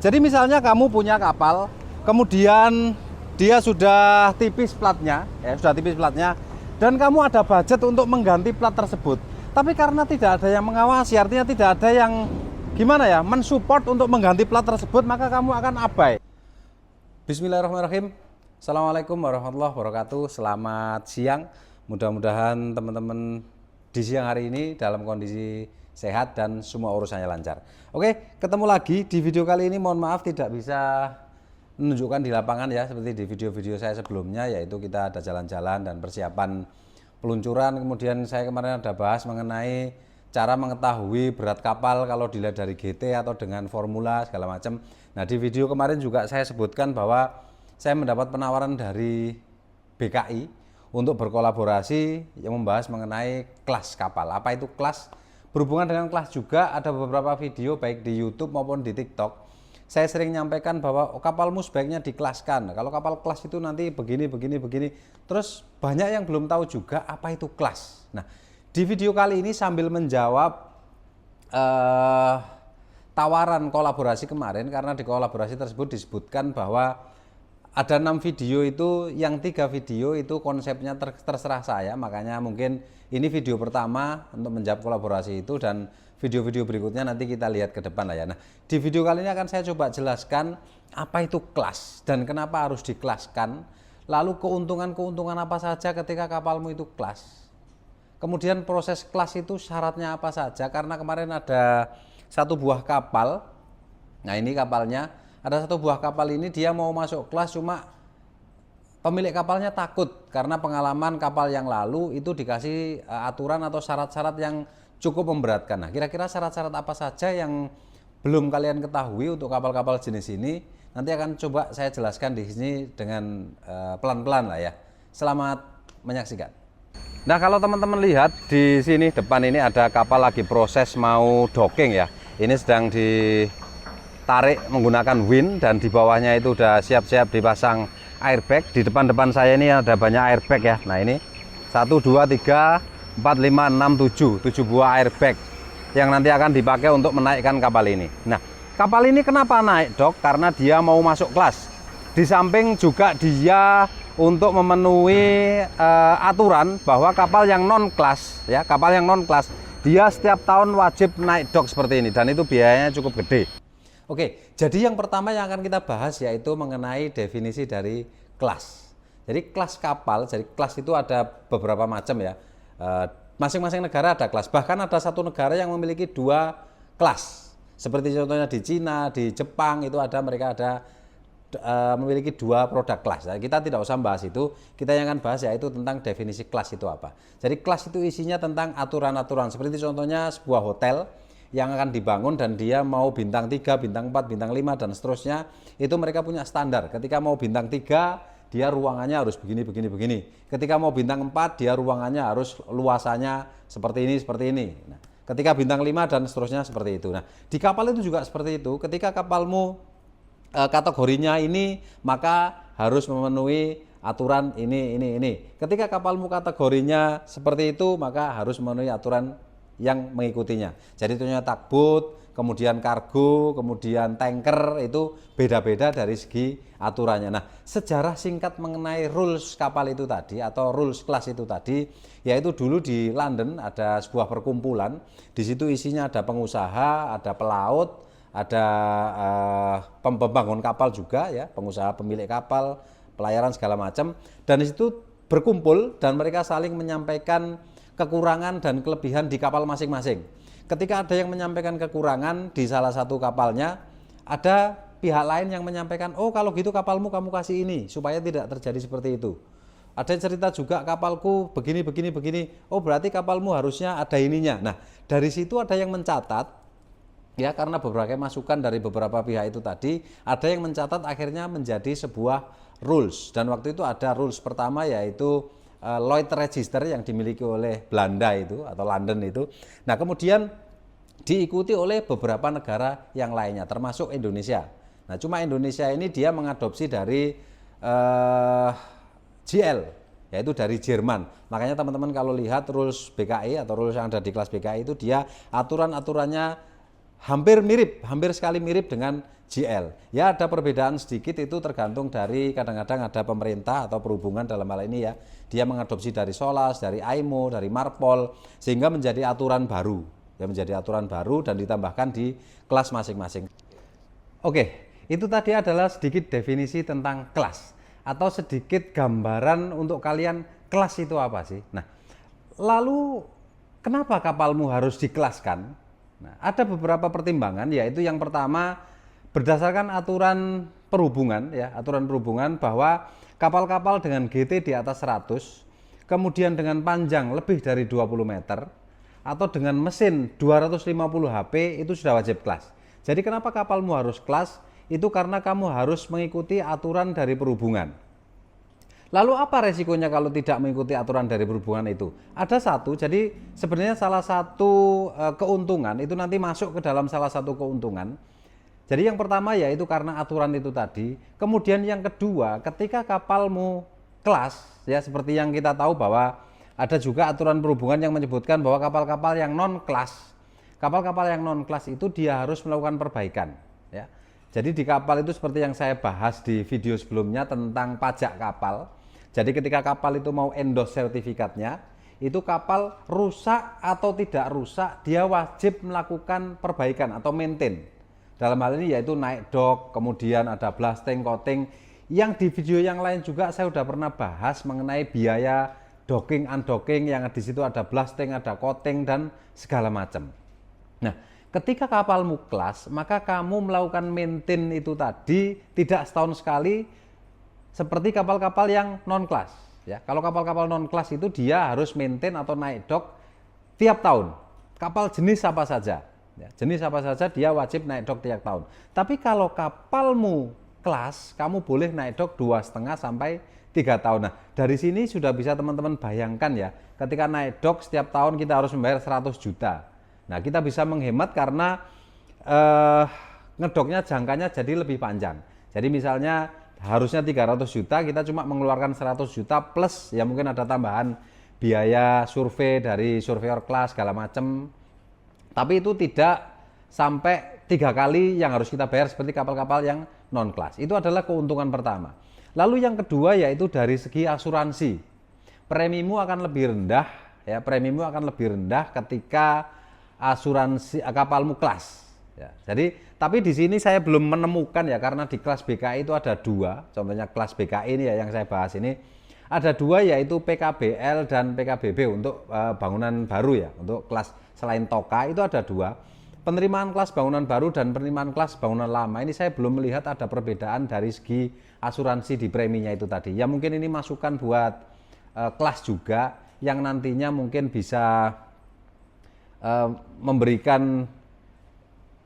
Jadi misalnya kamu punya kapal, kemudian dia sudah tipis platnya, dan kamu ada budget untuk mengganti plat tersebut. Tapi karena tidak ada yang mengawasi, artinya tidak ada yang mensupport untuk mengganti plat tersebut, maka kamu akan abai. Bismillahirrahmanirrahim. Assalamualaikum warahmatullahi wabarakatuh. Selamat siang. Mudah-mudahan teman-teman di siang hari ini dalam kondisi sehat dan semua urusannya lancar. Oke, ketemu lagi di video kali ini. Mohon maaf tidak bisa menunjukkan di lapangan ya, seperti di video-video saya sebelumnya, yaitu kita ada jalan-jalan dan persiapan peluncuran. Kemudian saya kemarin ada bahas mengenai cara mengetahui berat kapal kalau dilihat dari GT atau dengan formula segala macam. Nah, di video kemarin juga saya sebutkan bahwa saya mendapat penawaran dari BKI untuk berkolaborasi yang membahas mengenai kelas kapal. Apa itu kelas? Berhubungan dengan kelas juga ada beberapa video baik di YouTube maupun di TikTok. Saya sering nyampaikan bahwa kapalmu sebaiknya dikelaskan. Kalau kapal kelas itu nanti begini. Terus banyak yang belum tahu juga apa itu kelas. Nah, di video kali ini sambil menjawab tawaran kolaborasi kemarin, karena di kolaborasi tersebut disebutkan bahwa ada 6 video itu, yang 3 video itu konsepnya terserah saya, makanya mungkin ini video pertama untuk menjawab kolaborasi itu, dan video-video berikutnya nanti kita lihat ke depan lah ya. Nah, di video kali ini akan saya coba jelaskan apa itu kelas dan kenapa harus dikelaskan, lalu keuntungan-keuntungan apa saja ketika kapalmu itu kelas. Kemudian proses kelas itu syaratnya apa saja, karena kemarin ada satu buah kapal, nah ini kapalnya, ada satu buah kapal ini dia mau masuk kelas, cuma pemilik kapalnya takut karena pengalaman kapal yang lalu itu dikasih aturan atau syarat-syarat yang cukup memberatkan. Nah, kira-kira syarat-syarat apa saja yang belum kalian ketahui untuk kapal-kapal jenis ini? Nanti akan coba saya jelaskan di sini dengan pelan-pelan lah ya. Selamat menyaksikan. Nah, kalau teman-teman lihat di sini depan ini ada kapal lagi proses mau docking ya. Ini sedang ditarik menggunakan wind dan di bawahnya itu udah siap-siap dipasang airbag. Di depan-depan saya ini ada banyak airbag ya. Nah, ini 1, 2, 3, 4, 5, 6, 7 buah airbag yang nanti akan dipakai untuk menaikkan kapal ini. Nah, kapal ini kenapa naik, Dok? Karena dia mau masuk kelas. Di samping juga dia untuk memenuhi aturan bahwa kapal yang non kelas ya, dia setiap tahun wajib naik dok seperti ini, dan itu biayanya cukup gede. Oke, jadi yang pertama yang akan kita bahas yaitu mengenai definisi dari kelas. Jadi kelas kapal, jadi kelas itu ada beberapa macam ya. Masing-masing negara ada kelas, bahkan ada satu negara yang memiliki 2 kelas. Seperti contohnya di Cina, di Jepang itu ada, mereka ada memiliki 2 produk kelas. Nah, kita tidak usah bahas itu, kita yang akan bahas yaitu tentang definisi kelas itu apa. Jadi kelas itu isinya tentang aturan-aturan, seperti contohnya sebuah hotel yang akan dibangun dan dia mau bintang 3, bintang 4, bintang 5 dan seterusnya, itu mereka punya standar. Ketika mau bintang 3 dia ruangannya harus begini. Ketika mau bintang 4 dia ruangannya harus luasannya seperti ini. Nah, ketika bintang 5 dan seterusnya seperti itu. Nah, di kapal itu juga seperti itu. Ketika kapalmu kategorinya ini, maka harus memenuhi aturan ini. Ketika kapalmu kategorinya seperti itu, maka harus memenuhi aturan yang mengikutinya. Jadi tentunya tugboat, kemudian kargo, kemudian tanker, itu beda-beda dari segi aturannya. Nah, sejarah singkat mengenai rules kapal itu tadi atau rules kelas itu tadi, yaitu dulu di London ada sebuah perkumpulan. Di situ isinya ada pengusaha, ada pelaut, ada pembangun kapal juga ya, pengusaha, pemilik kapal, pelayaran segala macam, dan di situ berkumpul dan mereka saling menyampaikan kekurangan dan kelebihan di kapal masing-masing. Ketika ada yang menyampaikan kekurangan di salah satu kapalnya, ada pihak lain yang menyampaikan, oh kalau gitu kapalmu kamu kasih ini supaya tidak terjadi seperti itu. Ada cerita juga kapalku begini, oh berarti kapalmu harusnya ada ininya. Nah, dari situ ada yang mencatat ya, karena beberapa masukan dari beberapa pihak itu tadi, ada yang mencatat akhirnya menjadi sebuah rules. Dan waktu itu ada rules pertama yaitu Lloyd Register yang dimiliki oleh Belanda itu atau London itu. Nah, kemudian diikuti oleh beberapa negara yang lainnya termasuk Indonesia. Nah, cuma Indonesia ini dia mengadopsi dari GL, yaitu dari Jerman. Makanya teman-teman kalau lihat rules BKI atau rules yang ada di kelas BKI itu dia aturan-aturannya hampir sekali mirip dengan GL. Ya ada perbedaan sedikit, itu tergantung dari kadang-kadang ada pemerintah atau perhubungan dalam hal ini ya. Dia mengadopsi dari SOLAS, dari AIMO, dari Marpol, sehingga menjadi aturan baru. Ya menjadi aturan baru dan ditambahkan di kelas masing-masing. Oke, itu tadi adalah sedikit definisi tentang kelas atau sedikit gambaran untuk kalian kelas itu apa sih. Nah, lalu kenapa kapalmu harus dikelaskan? Nah, ada beberapa pertimbangan, yaitu yang pertama berdasarkan aturan perhubungan ya, aturan perhubungan bahwa kapal-kapal dengan GT di atas 100, kemudian dengan panjang lebih dari 20 meter atau dengan mesin 250 HP itu sudah wajib kelas. Jadi kenapa kapalmu harus kelas? Itu karena kamu harus mengikuti aturan dari perhubungan. Lalu apa resikonya kalau tidak mengikuti aturan dari perhubungan itu? Ada satu, jadi sebenarnya salah satu keuntungan itu nanti masuk ke dalam salah satu keuntungan. Jadi yang pertama yaitu karena aturan itu tadi. Kemudian yang kedua, ketika kapalmu kelas, ya seperti yang kita tahu bahwa ada juga aturan perhubungan yang menyebutkan bahwa kapal-kapal yang non-kelas, kapal-kapal yang non-kelas itu dia harus melakukan perbaikan. Ya. Jadi di kapal itu seperti yang saya bahas di video sebelumnya tentang pajak kapal. Jadi ketika kapal itu mau endorse sertifikatnya, itu kapal rusak atau tidak rusak, dia wajib melakukan perbaikan atau maintain. Dalam hal ini yaitu naik dok, kemudian ada blasting, coating. Yang di video yang lain juga saya sudah pernah bahas mengenai biaya docking, undocking, yang di situ ada blasting, ada coating dan segala macam. Nah, ketika kapalmu kelas, maka kamu melakukan maintain itu tadi tidak setahun sekali, seperti kapal-kapal yang non-kelas. Ya, kalau kapal-kapal non-kelas itu dia harus maintain atau naik dok tiap tahun. Kapal jenis apa saja, ya, jenis apa saja dia wajib naik dok tiap tahun. Tapi kalau kapalmu kelas, kamu boleh naik dok 2,5 sampai 3 tahun. Nah, dari sini sudah bisa teman-teman bayangkan ya, ketika naik dok setiap tahun kita harus membayar 100 juta. Nah, kita bisa menghemat karena ngedoknya jangkanya jadi lebih panjang. Jadi misalnya harusnya 300 juta, kita cuma mengeluarkan 100 juta plus ya mungkin ada tambahan biaya survei dari surveyor kelas segala macam. Tapi itu tidak sampai 3 kali yang harus kita bayar seperti kapal-kapal yang non kelas. Itu adalah keuntungan pertama. Lalu yang kedua yaitu dari segi asuransi. Premimu akan lebih rendah ya, premimu akan lebih rendah ketika asuransi kapalmu kelas. Ya, jadi tapi di sini saya belum menemukan ya, karena di kelas BKI itu ada 2, contohnya kelas BKI ini ya yang saya bahas ini ada 2 yaitu PKBL dan PKBB untuk bangunan baru ya, untuk kelas selain TOKA itu ada 2. Penerimaan kelas bangunan baru dan penerimaan kelas bangunan lama ini saya belum melihat ada perbedaan dari segi asuransi di preminya itu tadi. Ya mungkin ini masukan buat kelas juga yang nantinya mungkin bisa memberikan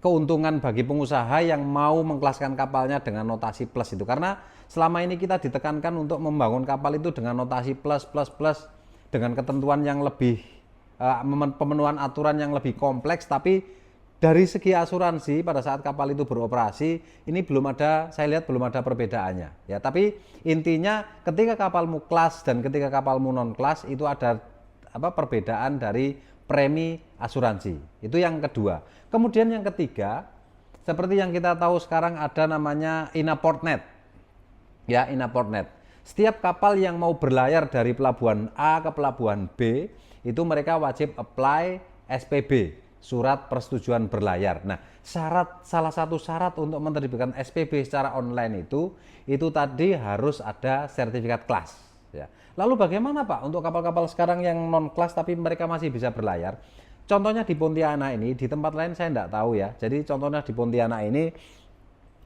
keuntungan bagi pengusaha yang mau mengkelaskan kapalnya dengan notasi plus itu. Karena selama ini kita ditekankan untuk membangun kapal itu dengan notasi plus dengan ketentuan yang lebih pemenuhan aturan yang lebih kompleks, tapi dari segi asuransi pada saat kapal itu beroperasi ini belum ada, saya lihat belum ada perbedaannya ya. Tapi intinya ketika kapalmu kelas dan ketika kapalmu non kelas itu ada perbedaan dari premi asuransi. Itu yang kedua. Kemudian yang ketiga, seperti yang kita tahu sekarang ada namanya INA-Portnet. Ya, INA-Portnet. Setiap kapal yang mau berlayar dari pelabuhan A ke pelabuhan B, itu mereka wajib apply SPB, surat persetujuan berlayar. Nah, salah satu syarat untuk menerbitkan SPB secara online itu tadi harus ada sertifikat kelas. Ya. Lalu bagaimana Pak untuk kapal-kapal sekarang yang non kelas tapi mereka masih bisa berlayar? Contohnya di Pontianak ini, di tempat lain saya tidak tahu ya. Jadi contohnya di Pontianak ini,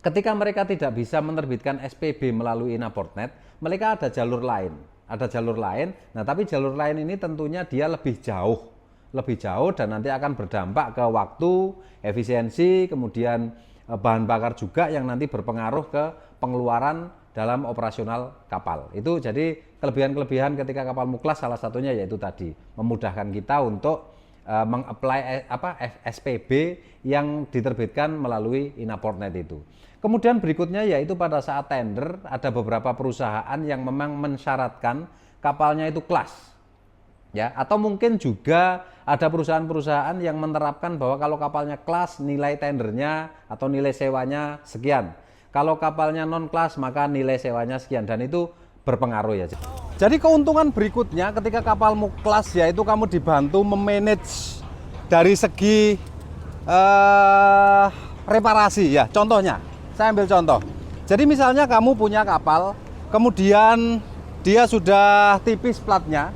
ketika mereka tidak bisa menerbitkan SPB melalui INA-Portnet, mereka ada jalur lain. Ada jalur lain, nah tapi jalur lain ini tentunya dia lebih jauh dan nanti akan berdampak ke waktu, efisiensi, kemudian bahan bakar juga yang nanti berpengaruh ke pengeluaran dalam operasional kapal. Itu jadi kelebihan-kelebihan ketika kapalmu kelas salah satunya yaitu tadi memudahkan kita untuk mengapply SPB yang diterbitkan melalui INA-Portnet itu. Kemudian berikutnya yaitu pada saat tender ada beberapa perusahaan yang memang mensyaratkan kapalnya itu kelas. Ya, atau mungkin juga ada perusahaan-perusahaan yang menerapkan bahwa kalau kapalnya kelas nilai tendernya atau nilai sewanya sekian. Kalau kapalnya non kelas maka nilai sewanya sekian, dan itu berpengaruh ya. Jadi keuntungan berikutnya ketika kapalmu kelas yaitu kamu dibantu memanage dari segi reparasi ya. Contohnya, saya ambil contoh. Jadi misalnya kamu punya kapal, kemudian dia sudah tipis platnya,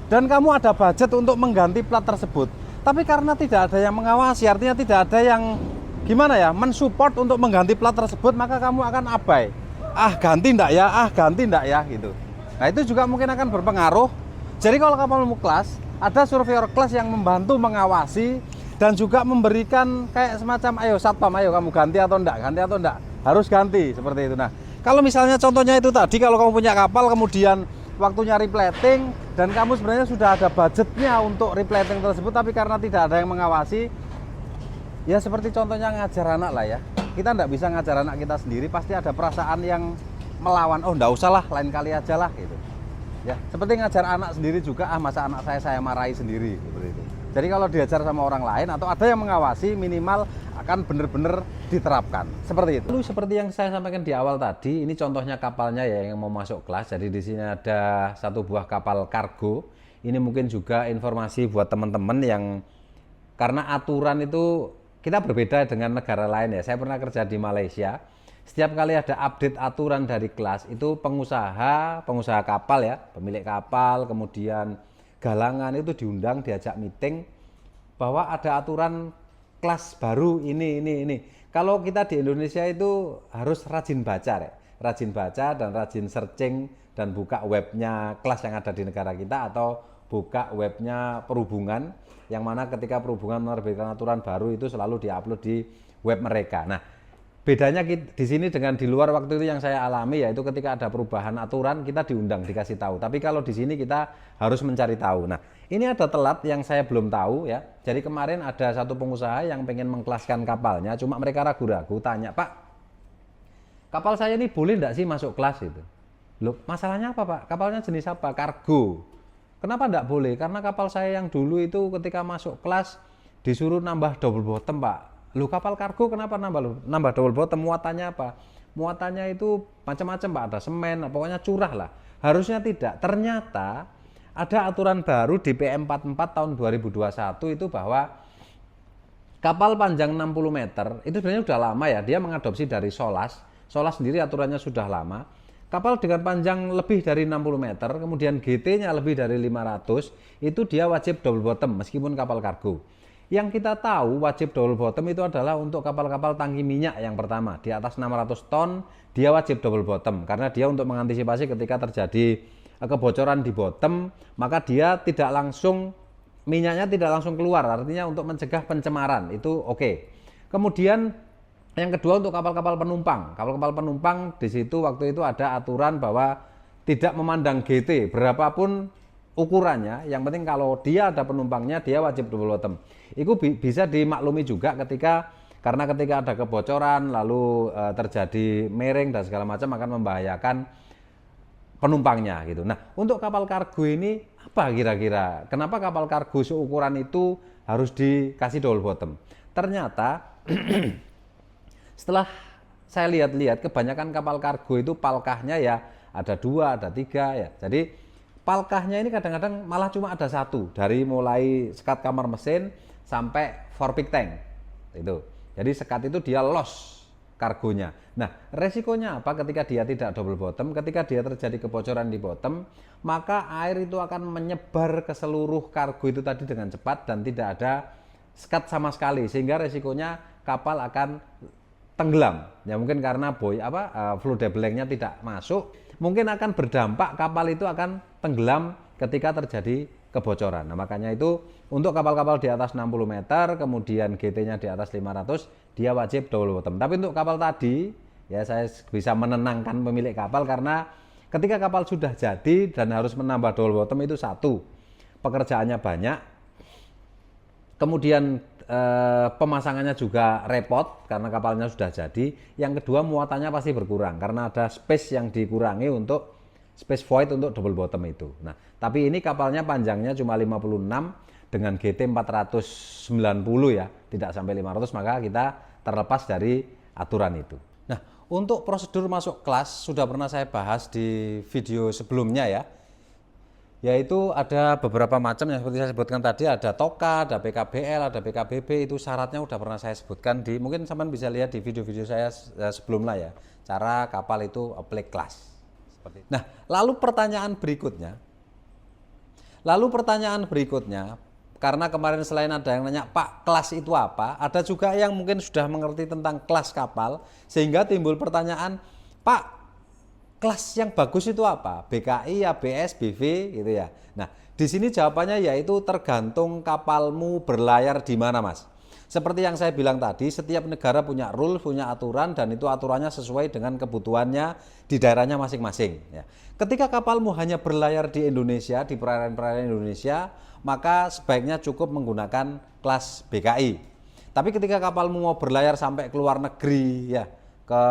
dan kamu ada budget untuk mengganti plat tersebut. Tapi karena tidak ada yang mengawasi, artinya tidak ada yang gimana ya, mensupport untuk mengganti plat tersebut, maka kamu akan abai. Ganti enggak ya, gitu. Nah itu juga mungkin akan berpengaruh. Jadi kalau kapalmu kelas, ada surveyor kelas yang membantu mengawasi dan juga memberikan kayak semacam, ayo satpam, ayo kamu ganti atau enggak, harus ganti, seperti itu. Nah, kalau misalnya contohnya itu tadi, kalau kamu punya kapal kemudian waktunya replating dan kamu sebenarnya sudah ada budgetnya untuk replating tersebut, tapi karena tidak ada yang mengawasi, ya seperti contohnya ngajar anak lah ya. Kita enggak bisa ngajar anak kita sendiri, pasti ada perasaan yang melawan, enggak usah lah, lain kali aja lah gitu. Ya, seperti ngajar anak sendiri juga, masa anak saya marahi sendiri, seperti itu. Jadi kalau diajar sama orang lain atau ada yang mengawasi, minimal akan benar-benar diterapkan. Seperti itu. Lalu seperti yang saya sampaikan di awal tadi, ini contohnya kapalnya ya yang mau masuk kelas. Jadi di sini ada satu buah kapal kargo. Ini mungkin juga informasi buat teman-teman yang, karena aturan itu kita berbeda dengan negara lain ya. Saya pernah kerja di Malaysia. Setiap kali ada update aturan dari kelas, itu pengusaha kapal ya, pemilik kapal, kemudian galangan itu diundang, diajak meeting bahwa ada aturan kelas baru ini. Kalau kita di Indonesia itu harus rajin baca ya. Rajin baca dan rajin searching dan buka webnya kelas yang ada di negara kita, atau buka webnya perhubungan, yang mana ketika perhubungan menerbitkan aturan baru itu selalu diupload di web mereka. Nah, bedanya di sini dengan di luar waktu itu yang saya alami, yaitu ketika ada perubahan aturan kita diundang, dikasih tahu. Tapi kalau di sini kita harus mencari tahu. Nah, ini ada telat yang saya belum tahu ya. Jadi kemarin ada satu pengusaha yang pengen mengkelaskan kapalnya, cuma mereka ragu-ragu, tanya, "Pak, kapal saya ini boleh enggak sih masuk kelas itu?" Loh, masalahnya apa Pak? Kapalnya jenis apa? Kargo. Kenapa enggak boleh? Karena kapal saya yang dulu itu ketika masuk kelas disuruh nambah double bottom Pak. Lu kapal kargo kenapa nambah double bottom? Muatannya apa? Muatannya itu macam-macam Pak, ada semen, pokoknya curah lah. Harusnya tidak. Ternyata ada aturan baru di PM 44 tahun 2021 itu bahwa kapal panjang 60 meter itu sebenarnya sudah lama ya, dia mengadopsi dari SOLAS. SOLAS sendiri aturannya sudah lama. Kapal dengan panjang lebih dari 60 meter, kemudian GT-nya lebih dari 500, itu dia wajib double bottom meskipun kapal kargo. Yang kita tahu wajib double bottom itu adalah untuk kapal-kapal tangki minyak yang pertama. Di atas 600 ton dia wajib double bottom, karena dia untuk mengantisipasi ketika terjadi kebocoran di bottom, maka dia tidak langsung, minyaknya tidak langsung keluar, artinya untuk mencegah pencemaran, itu oke. Kemudian yang kedua untuk kapal-kapal penumpang. Kapal-kapal penumpang di situ waktu itu ada aturan bahwa tidak memandang GT berapapun ukurannya, yang penting kalau dia ada penumpangnya dia wajib double bottom. Itu bisa dimaklumi juga karena ketika ada kebocoran lalu terjadi miring dan segala macam akan membahayakan penumpangnya gitu. Nah, untuk kapal kargo ini apa kira-kira? Kenapa kapal kargo seukuran itu harus dikasih double bottom? Ternyata setelah saya lihat-lihat, kebanyakan kapal kargo itu palkahnya ya ada 2, ada 3 ya. Jadi palkahnya ini kadang-kadang malah cuma ada 1, dari mulai sekat kamar mesin sampai forepik tank itu. Jadi sekat itu dia loss kargonya. Nah, resikonya apa ketika dia tidak double bottom? Ketika dia terjadi kebocoran di bottom, maka air itu akan menyebar ke seluruh kargo itu tadi dengan cepat dan tidak ada sekat sama sekali, sehingga resikonya kapal akan tenggelam. Ya mungkin karena fluid debelengnya tidak masuk, mungkin akan berdampak kapal itu akan tenggelam ketika terjadi kebocoran. Nah, makanya itu untuk kapal-kapal di atas 60 meter, kemudian GT-nya di atas 500, dia wajib double bottom. Tapi untuk kapal tadi, ya saya bisa menenangkan pemilik kapal, karena ketika kapal sudah jadi dan harus menambah double bottom itu satu, pekerjaannya banyak, kemudian pemasangannya juga repot karena kapalnya sudah jadi. Yang kedua, muatannya pasti berkurang karena ada space yang dikurangi untuk space void untuk double bottom itu. Nah, tapi ini kapalnya panjangnya cuma 56 dengan GT 490 ya, tidak sampai 500, maka kita terlepas dari aturan itu. Nah, untuk prosedur masuk kelas sudah pernah saya bahas di video sebelumnya ya, yaitu ada beberapa macam yang seperti saya sebutkan tadi, ada TOKA, ada PKBL, ada PKBB, itu syaratnya udah pernah saya sebutkan di, mungkin teman bisa lihat di video-video saya sebelumnya ya, cara kapal itu apply kelas. Nah, lalu pertanyaan berikutnya, karena kemarin selain ada yang nanya, Pak, kelas itu apa? Ada juga yang mungkin sudah mengerti tentang kelas kapal, sehingga timbul pertanyaan, Pak, kelas yang bagus itu apa? BKI, ABS, BV, gitu ya. Nah, di sini jawabannya yaitu tergantung kapalmu berlayar di mana, Mas. Seperti yang saya bilang tadi, setiap negara punya rule, punya aturan, dan itu aturannya sesuai dengan kebutuhannya di daerahnya masing-masing. Ya. Ketika kapalmu hanya berlayar di Indonesia, di perairan-perairan Indonesia, maka sebaiknya cukup menggunakan kelas BKI. Tapi ketika kapalmu mau berlayar sampai ke luar negeri, ya, ke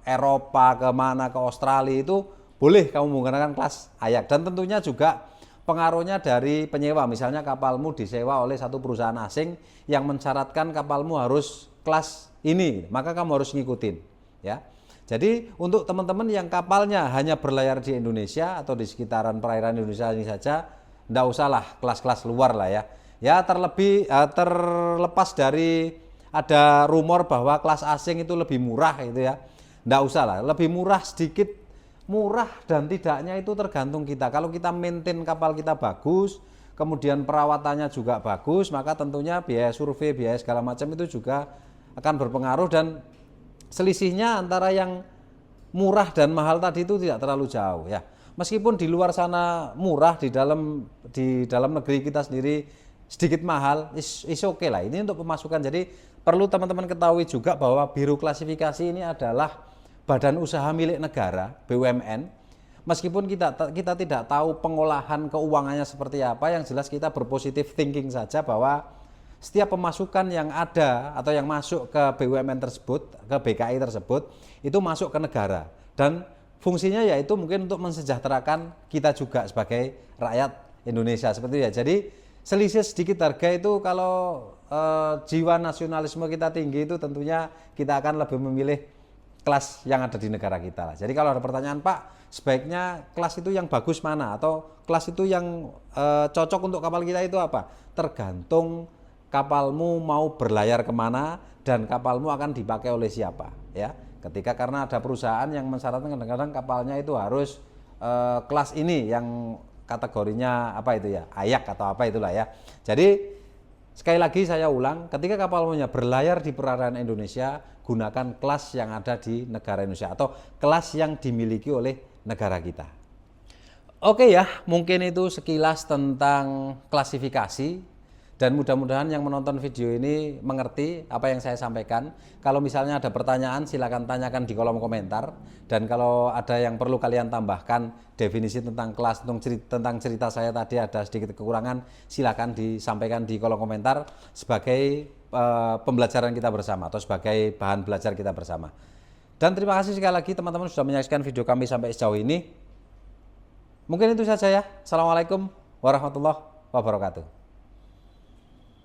Eropa, ke mana, ke Australia, itu boleh kamu menggunakan kelas AYAK. Dan tentunya juga pengaruhnya dari penyewa, misalnya kapalmu disewa oleh satu perusahaan asing yang mensyaratkan kapalmu harus kelas ini, maka kamu harus ngikutin ya. Jadi untuk teman-teman yang kapalnya hanya berlayar di Indonesia atau di sekitaran perairan Indonesia ini saja, enggak usahlah kelas-kelas luar lah ya. Ya terlepas dari ada rumor bahwa kelas asing itu lebih murah gitu ya, enggak usah lah, lebih murah sedikit, murah dan tidaknya itu tergantung kita. Kalau kita maintain kapal kita bagus, kemudian perawatannya juga bagus, maka tentunya biaya survei, biaya segala macam itu juga akan berpengaruh, dan selisihnya antara yang murah dan mahal tadi itu tidak terlalu jauh ya. Meskipun di luar sana murah, di dalam negeri kita sendiri sedikit mahal, is oke lah. Ini untuk pemasukan. Jadi perlu teman-teman ketahui juga bahwa Biro Klasifikasi ini adalah badan usaha milik negara, BUMN. Meskipun kita tidak tahu pengolahan keuangannya seperti apa, yang jelas kita berpositif thinking saja bahwa setiap pemasukan yang ada atau yang masuk ke BUMN tersebut, ke BKI tersebut, itu masuk ke negara. Dan fungsinya yaitu mungkin untuk mensejahterakan kita juga sebagai rakyat Indonesia seperti itu ya. Jadi selisih sedikit harga itu kalau jiwa nasionalisme kita tinggi, itu tentunya kita akan lebih memilih kelas yang ada di negara kita lah. Jadi kalau ada pertanyaan, Pak, sebaiknya kelas itu yang bagus mana, atau kelas itu yang cocok untuk kapal kita itu apa? Tergantung kapalmu mau berlayar kemana dan kapalmu akan dipakai oleh siapa ya. Ketika karena ada perusahaan yang mensyaratkan kadang-kadang kapalnya itu harus kelas ini yang kategorinya apa itu ya, AYAK atau apa itulah ya. Jadi sekali lagi saya ulang, ketika kapalnya berlayar di perairan Indonesia, gunakan kelas yang ada di negara Indonesia atau kelas yang dimiliki oleh negara kita. Oke ya, mungkin itu sekilas tentang klasifikasi, dan mudah-mudahan yang menonton video ini mengerti apa yang saya sampaikan. Kalau misalnya ada pertanyaan, silakan tanyakan di kolom komentar, dan kalau ada yang perlu kalian tambahkan definisi tentang kelas, tentang cerita saya tadi ada sedikit kekurangan, silakan disampaikan di kolom komentar sebagai pembelajaran kita bersama atau sebagai bahan belajar kita bersama. Dan terima kasih sekali lagi teman-teman sudah menyaksikan video kami sampai sejauh ini. Mungkin itu saja ya. Assalamualaikum warahmatullahi wabarakatuh.